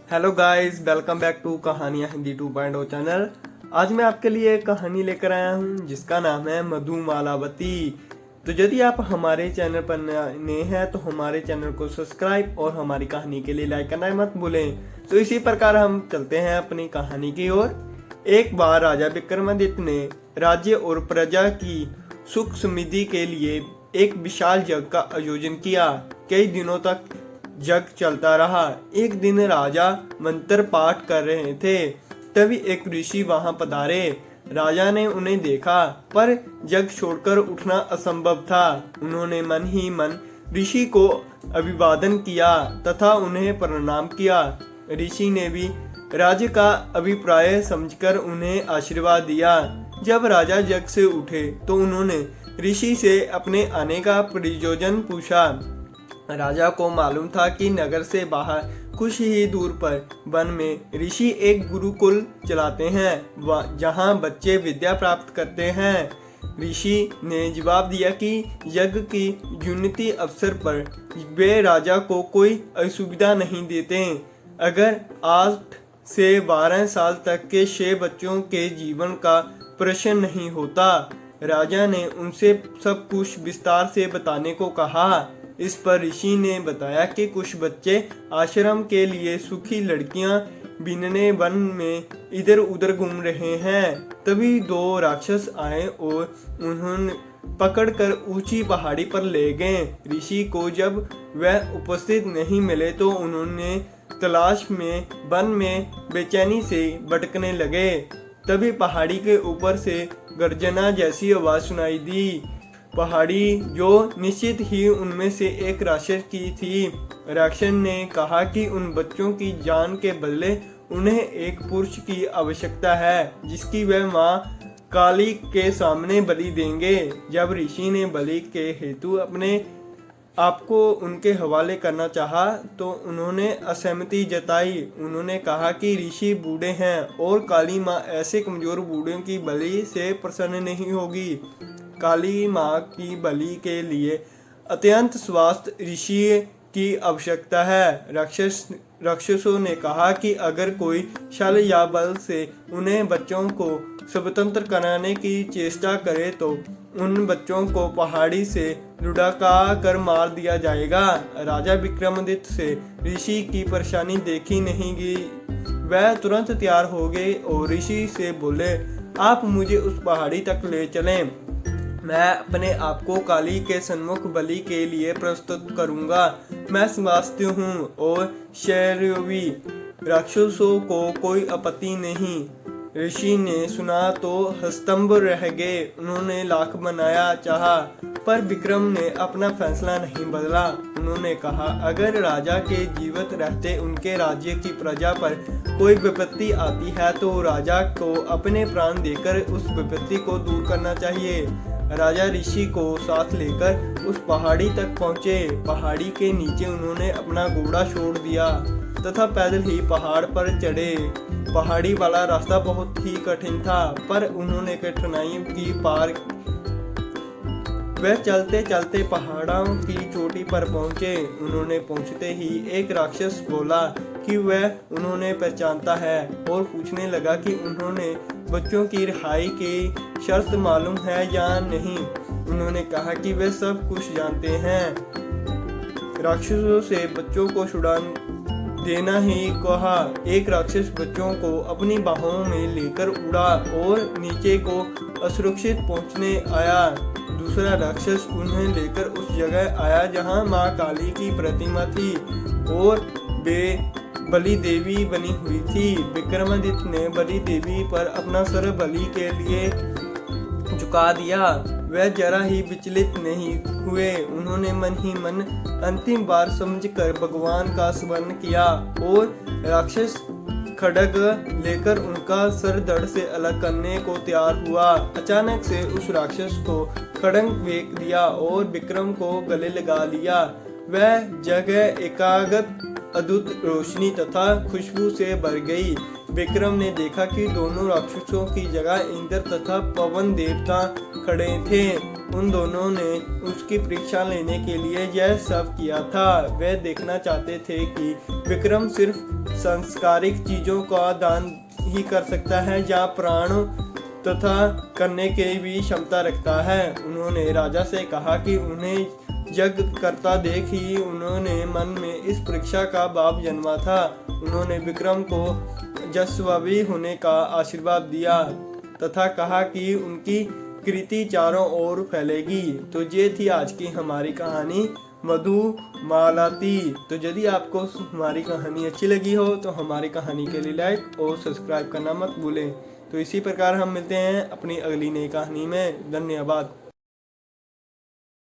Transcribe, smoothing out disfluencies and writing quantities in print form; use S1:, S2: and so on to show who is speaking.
S1: Hello guys, welcome back to कहानियां Hindi 2.0 channel. आज मैं आपके लिए एक कहानी लेकर आया हूं जिसका नाम है मधुमालावती। तो यदि आप हमारे चैनल पर नए हैं तो हमारे चैनल को सब्सक्राइब और हमारी कहानी के लिए लाइक करना मत भूलें। तो इसी प्रकार हम चलते हैं अपनी कहानी की ओर। एक बार राजा विक्रमादित्य ने राज्य और प्रजा की सुख समृद्धि के लिए एक विशाल यज्ञ का आयोजन किया। कई दिनों तक यज्ञ चलता रहा। एक दिन राजा मंत्र पाठ कर रहे थे, तभी एक ऋषि वहां पधारे। राजा ने उन्हें देखा, पर यज्ञ छोड़कर उठना असंभव था। उन्होंने मन ही मन ऋषि को अभिवादन किया तथा उन्हें प्रणाम किया। ऋषि ने भी राज्य का अभिप्राय समझकर उन्हें आशीर्वाद दिया। जब राजा यज्ञ से उठे तो उन्होंने ऋषि से अपने आने का प्रयोजन पूछा। राजा को मालूम था कि नगर से बाहर कुछ ही दूर पर वन में ऋषि एक गुरुकुल चलाते हैं, जहां बच्चे विद्या प्राप्त करते हैं। ऋषि ने जवाब दिया कि यज्ञ की उन्नति अवसर पर वे राजा को कोई असुविधा नहीं देते। अगर 8 से 12 साल तक के 6 बच्चों के जीवन का प्रश्न नहीं होता। राजा ने उनसे सब कुछ विस्तार से बताने को कहा। इस पर ऋषि ने बताया कि कुछ बच्चे आश्रम के लिए सुखी लड़कियां बीनने वन में इधर उधर घूम रहे हैं। तभी 2 राक्षस आए और उन्होंने पकड़कर ऊंची पहाड़ी पर ले गए। ऋषि को जब वह उपस्थित नहीं मिले तो उन्होंने तलाश में वन में बेचैनी से भटकने लगे। तभी पहाड़ी के ऊपर से गर्जना जैसी आवाज सुनाई दी। पहाड़ी जो निश्चित ही उनमें से एक राक्षस की थी। राक्षस ने कहा कि उन बच्चों की जान के बदले उन्हें एक पुरुष की आवश्यकता है, जिसकी वह मां काली के सामने बलि देंगे। जब ऋषि ने बलि के हेतु अपने आपको उनके हवाले करना चाहा तो उन्होंने असहमति जताई। उन्होंने कहा कि ऋषि बूढ़े हैं और काली माँ ऐसे कमजोर बूढ़ों की बलि से प्रसन्न नहीं होगी। काली माँ की बलि के लिए अत्यंत स्वास्थ्य ऋषि की आवश्यकता है। राक्षसों ने कहा कि अगर कोई छल या बल से उन्हें बच्चों को स्वतंत्र कराने की चेष्टा करे तो उन बच्चों को पहाड़ी से लुढ़का कर मार दिया जाएगा। राजा विक्रमादित्य से ऋषि की परेशानी देखी नहीं गई। वह तुरंत तैयार हो गए और ऋषि से बोले, आप मुझे उस पहाड़ी तक ले चलें। मैं अपने आप को काली के सन्मुख बलि के लिए प्रस्तुत करूंगा। मैं स्वास्थ्य हूँ और शैरवी। राक्षसों को कोई आपत्ति नहीं। ऋषि ने सुना तो हस्तंभ रह गए। उन्होंने लाख मनाया चाहा, पर विक्रम ने अपना फैसला नहीं बदला। उन्होंने कहा, अगर राजा के जीवित रहते उनके राज्य की प्रजा पर कोई विपत्ति आती है तो राजा को अपने प्राण देकर उस विपत्ति को दूर करना चाहिए। राजा ऋषि को साथ लेकर उस पहाड़ी तक पहुँचे। पहाड़ी के नीचे उन्होंने अपना घोड़ा छोड़ दिया तथा पैदल ही पहाड़ पर चढ़े। पहाड़ी वाला रास्ता बहुत ही कठिन था, पर उन्होंने कठिनाइयों की पार। वह चलते चलते पहाड़ों की चोटी पर पहुंचे। उन्होंने पहुंचते ही एक राक्षस बोला कि वह उन्होंने पहचानता है और पूछने लगा कि उन्होंने बच्चों की रिहाई की शर्त मालूम है या नहीं। उन्होंने कहा कि वे सब कुछ जानते हैं। राक्षसों से बच्चों को छुड़ा देना ही कहा। एक राक्षस बच्चों को अपनी बाहों में लेकर उड़ा और नीचे को असुरक्षित पहुंचने आया। दूसरा राक्षस उन्हें लेकर उस जगह आया जहां मां काली की प्रतिमा थी और वे बलि देवी बनी हुई थी। विक्रमादित्य ने बलि देवी पर अपना सर बलि के लिए झुका दिया। वह जरा ही विचलित नहीं हुए। उन्होंने मन ही मन अंतिम बार समझकर भगवान का स्मरण किया और राक्षस खड्ग लेकर उनका सर धड़ से अलग करने को तैयार हुआ। अचानक से उस राक्षस को खड्ग फेंक दिया और विक्रम को गले लगा लिया। वह जगह एकाग्र अद्भुत रोशनी तथा खुशबू से भर गई। विक्रम ने देखा कि दोनों राक्षसों की जगह इंद्र तथा पवन देवता खड़े थे। उन दोनों ने उसकी परीक्षा लेने के लिए यह सब किया था। वे देखना चाहते थे कि विक्रम सिर्फ सांस्कारिक चीजों का दान ही कर सकता है या प्राण तथा करने की भी क्षमता रखता है। उन्होंने राजा से कहा कि उन्हें यज्ञ करता देख ही उन्होंने मन में इस परीक्षा का भाव जन्मा था। उन्होंने विक्रम को यशस्वी होने का आशीर्वाद दिया तथा कहा कि उनकी कृति चारों ओर फैलेगी। तो ये थी आज की हमारी कहानी मधुमालती। तो यदि आपको हमारी कहानी अच्छी लगी हो तो हमारी कहानी के लिए लाइक और सब्सक्राइब करना मत भूलें। तो इसी प्रकार हम मिलते हैं अपनी अगली नई कहानी में। धन्यवाद।